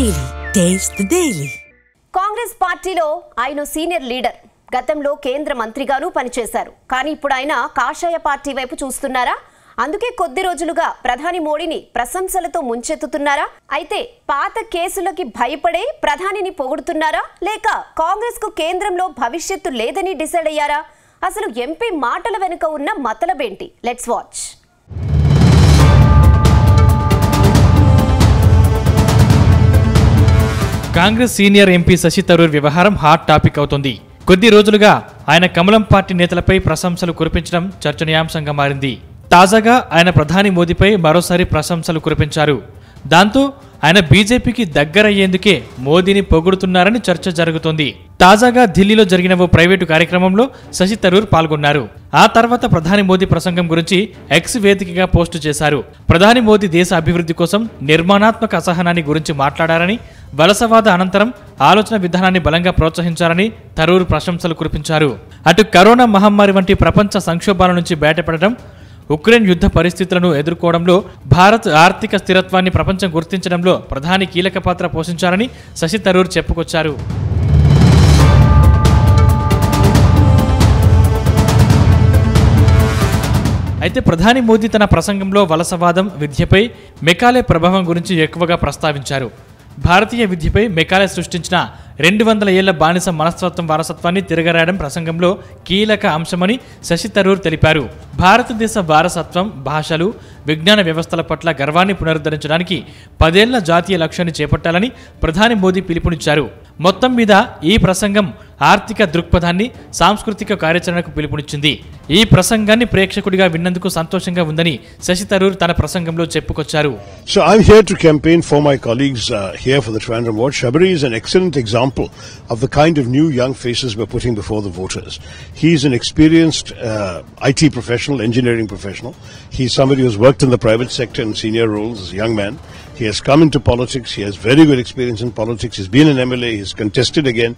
Daily. Taste the Daily. Congress పార్టీలో ఆయన senior leader. గతంలో కేంద్ర మంత్రిగాను పనిచేశారు. కానీ ఇప్పుడు ఆయన కాషాయ పార్టీ వైపు చూస్తున్నారా? అందుకే కొద్ది రోజులుగా ప్రధాని మోడీని ప్రశంసలతో ముంచెత్తుతున్నారా? అయితే పాత కేసులకి భయపడే ప్రధానిని పొగుడుతున్నారా? లేక కాంగ్రెస్ కు కేంద్రంలో భవిష్యత్తు లేదని డిసైడ్ అయ్యారా? అసలు ఎంపీ మాటల వెనుక ఉన్న మతలబేంటి? Let's watch. Congress senior MP Shashi Tharoor వ్యవహారం హాట్ టాపిక్ అవుతోంది. కొద్ది రోజులుగా ఆయన కమలం పార్టీ నేతలపై ప్రశంసలు కురిపించడం చర్చనీయాంశంగా మారింది. తాజాగా ఆయన ప్రధాని మోదీపై మరోసారి ప్రశంసలు కురిపించారు. దాంతో ఆయన బీజేపీకి దగ్గరయ్యేందుకే మోదీని పొగుడుతున్నారని చర్చ జరుగుతోంది. తాజాగా ఢిల్లీలో జరిగిన ఓ ప్రైవేటు కార్యక్రమంలో శశి థరూర్ పాల్గొన్నారు. ఆ తర్వాత ప్రధాని మోదీ ప్రసంగం గురించి ఎక్స్ వేదికగా పోస్టు చేశారు. ప్రధాని మోదీ దేశ అభివృద్ధి కోసం నిర్మాణాత్మక అసహనాన్ని గురించి మాట్లాడారని, వలసవాద అనంతరం ఆలోచన విధానాన్ని బలంగా ప్రోత్సహించారని థరూర్ ప్రశంసలు కురిపించారు. అటు కరోనా మహమ్మారి వంటి ప్రపంచ సంక్షోభాల నుంచి బయటపడడం, ఉక్రెయిన్ యుద్ధ పరిస్థితులను ఎదుర్కోవడంలో భారత్ ఆర్థిక స్థిరత్వాన్ని ప్రపంచం గుర్తించడంలో ప్రధాని కీలక పాత్ర పోషించారని శశి థరూర్ చెప్పుకొచ్చారు. అయితే ప్రధాని మోదీ తన ప్రసంగంలో వలసవాదం, విద్యపై మెకాలే ప్రభావం గురించి ఎక్కువగా ప్రస్తావించారు. భారతీయ విద్యపై మెకాలే సృష్టించిన 200 ఏళ్ల బానిస మనస్తత్వం వారసత్వాన్ని తిరగరాయడం ప్రసంగంలో కీలక అంశమని శశి థరూర్ తెలిపారు. భారతదేశ వారసత్వం, భాషలు, విజ్ఞాన వ్యవస్థల పట్ల గర్వాన్ని పునరుద్ధరించడానికి 10 ఏళ్ల జాతీయ లక్ష్యాన్ని చేపట్టాలని ప్రధాని మోదీ పిలుపునిచ్చారు. మొత్తం మీద ఈ ప్రసంగం ఆర్థిక దృక్పథాన్ని, సాంస్కృతిక కార్యాచరణకు పిలుపునిచ్చింది. ఈ ప్రసంగాన్ని ప్రేక్షకుడిగా విన్నందుకు సంతోషంగా ఉందని శశి థరూర్ తన ప్రసంగంలో చెప్పుకొచ్చారు. So I'm here to campaign for my colleagues here for the Trivandrum Award. Shabari is an excellent example of the kind of new young faces we're putting before the voters. He's an experienced IT professional, engineering professional. He's somebody who's worked in the private sector in senior roles as a young man. He has come into politics. He has very good experience in politics. He's been an MLA. He's contested again.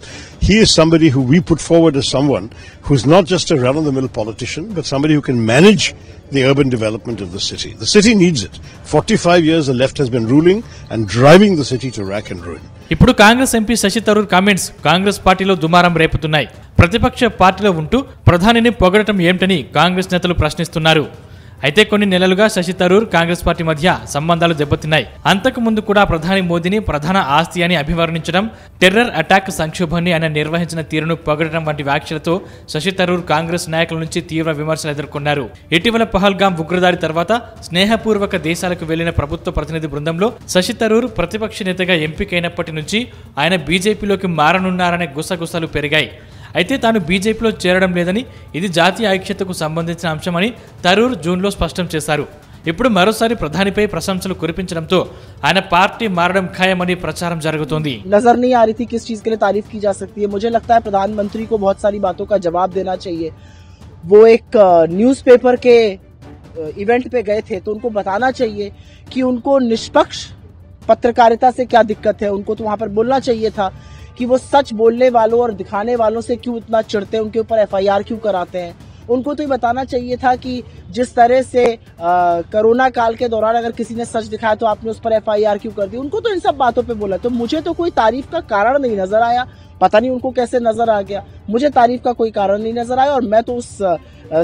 He is somebody who we put forward as someone who's not just a run-of-the-mill politician, but somebody who can manage the urban development of the city. The city needs it. 45 years the left has been ruling and driving the city to rack and ruin. ఇప్పుడు Congress MP Shashi Tharoor comments Congress పార్టీలో దుమారం రేపుతున్నాయి. ప్రతిపక్ష పార్టీలో ఉంటూ ప్రధానిని పొగడటం ఏమిటని కాంగ్రెస్ నేతలు ప్రశ్నిస్తున్నారు. అయితే కొన్ని నెలలుగా శశి థరూర్ కాంగ్రెస్ పార్టీ మధ్య సంబంధాలు దెబ్బతిన్నాయి. అంతకు ముందు కూడా ప్రధాని మోదీని ప్రధాన ఆస్తి అని అభివర్ణించడం, టెర్రర్ అటాక్ సంక్షోభాన్ని ఆయన నిర్వహించిన తీరును పొగడటం వంటి వ్యాఖ్యలతో శశి థరూర్ కాంగ్రెస్ నాయకుల నుంచి తీవ్ర విమర్శలు ఎదుర్కొన్నారు. ఇటీవల పహల్గాం ఉగ్రదాడి తర్వాత స్నేహపూర్వక దేశాలకు వెళ్లిన ప్రభుత్వ ప్రతినిధి బృందంలో శశి థరూర్ ప్రతిపక్ష నేతగా ఎంపికైనప్పటి నుంచి ఆయన బీజేపీలోకి మారనున్నారనే గుసగుసలు పెరిగాయి. అయితే తాను బీజేపీలో చేరడం లేదని, ఇది జాతీయ ఐక్యతకు సంబంధించిన అంశమని థరూర్ జూన్లో స్పష్టం చేశారు. ఇప్పుడు మరోసారి ప్రధానిపై ప్రశంసలు కురిపించడంతో ఆయన పార్టీ మారడం ఖాయమని ప్రచారం జరుగుతోంది. नजर नहीं आ रही थी किस चीज के लिए तारीफ की जा सकती है. मुझे लगता है प्रधानमंत्री को बहुत सारी बातों का जवाब देना चाहिए. वो एक न्यूज़पेपर के इवेंट पे गए थे तो उनको बताना चाहिए कि उनको निष्पक्ष पत्रकारिता से क्या दिक्कत है. उनको तो वहां पर बोलना चाहिए था कि वो सच बोलने वालों और दिखाने वालों से क्यों इतना चिढ़ते हैं, उनके ऊपर FIR क्यों कराते हैं. उनको तो ये बताना चाहिए था कि जिस तरह से कोरोना काल के दौरान अगर किसी ने सच दिखाया तो आपने उस पर FIR क्यों कर दी. उनको तो इन सब बातों पे बोला. तो मुझे तो कोई तारीफ का कारण नहीं नजर आया. पता नहीं उनको कैसे नजर आ गया. मुझे तारीफ का कोई कारण नहीं नजर आया और मैं तो उस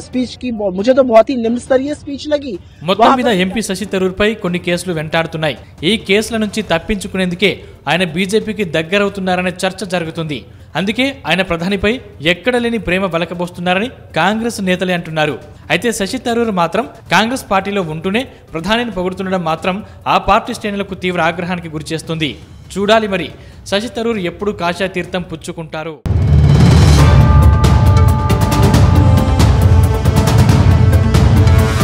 స్పీచ్ కి मुझे तो बहुत ही निम्न स्तरीय స్పీచ్ लगी. మొత్తం మీద ఎంపీ శశి థరూర్ పై కొన్ని కేసులు వెంటాడుతున్నాయి. ఈ కేసుల నుంచి తప్పించుకునేందుకే ఆయన బీజేపీకి దగ్గరవుతున్నారనే చర్చ జరుగుతుంది. అందుకే ఆయన ప్రధానిపై ఎక్కడ లేని ప్రేమ బలకబోస్తున్నారని కాంగ్రెస్ నేతలే అంటున్నారు. అయితే శశి థరూర్ మాత్రం కాంగ్రెస్ పార్టీలో ఉంటూనే ప్రధానిని పొగుడుతుండడం మాత్రం ఆ పార్టీ శ్రేణులకు తీవ్ర ఆగ్రహానికి గురిచేస్తుంది. చూడాలి మరి శశి థరూర్ ఎప్పుడు కాషాయ తీర్థం పుచ్చుకుంటారు.